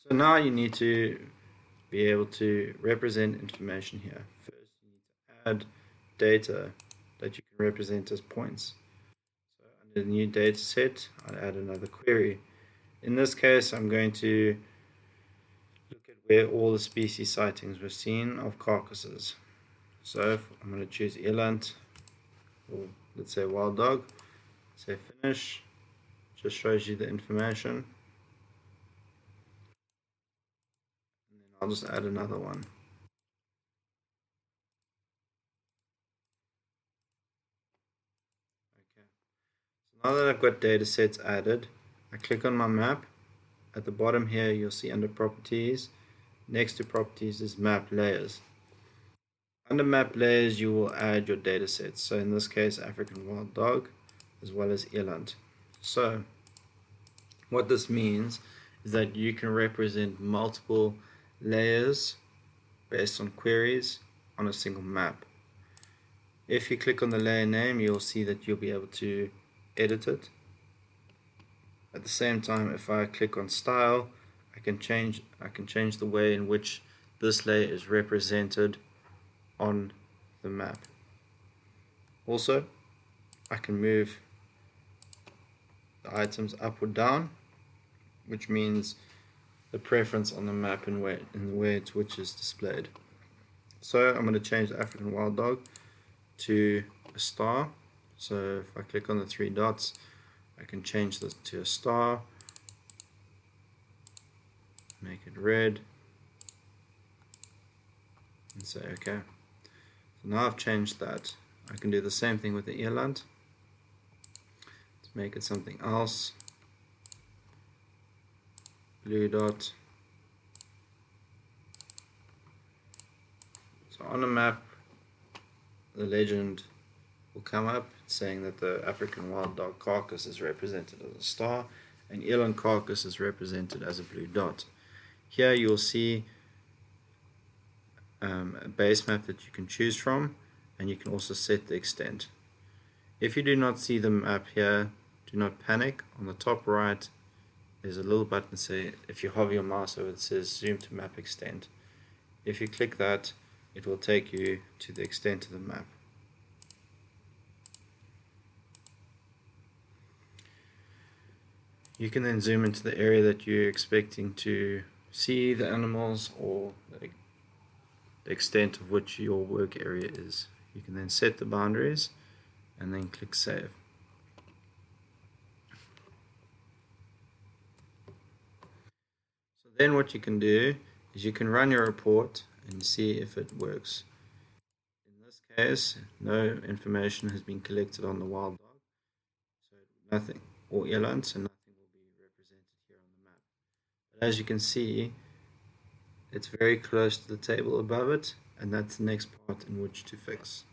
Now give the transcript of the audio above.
So now you need to be able to represent information here. First, you need to add data that you can represent as points. So under the new data set, I'll add another query. In this case, I'm going to look at where all the species sightings were seen of carcasses. So I'm going to choose eland, or let's say wild dog, say finish, just shows you the information. And then I'll just add another one. Okay. So now that I've got data sets added, I click on my map. At the bottom here, you'll see under properties, next to properties is map layers. Under map layers, you will add your data sets. So in this case, African wild dog, as well as eland. So what this means is that you can represent multiple layers based on queries on a single map. If you click on the layer name, you'll see that you'll be able to edit it. At the same time, if I click on style, I can change the way in which this layer is represented on the map. Also, I can move the items up or down, which means the preference on the map and the way it's which is displayed. So I'm going to change the African wild dog to a star. So if I click on the three dots, I can change this to a star, make it red, and say OK. So now I've changed that. I can do the same thing with the eland. Let's make it something else. Blue dot. So on the map, the legend will come up saying that the African wild dog carcass is represented as a star and eland carcass is represented as a blue dot. Here you'll see a base map that you can choose from, and you can also set the extent. If you do not see the map here, do not panic. On the top right there's a little button, say if you hover your mouse over it, says zoom to map extent. If you click that, it will take you to the extent of the map. You can then zoom into the area that you're expecting to see the animals, or the extent of which your work area is. You can then set the boundaries and then click save. So then what you can do is you can run your report and see if it works. In this case, no information has been collected on the wild dog, so nothing, or eland, so nothing will be represented here on the map. But as you can see, it's very close to the table above it, and that's the next part in which to fix.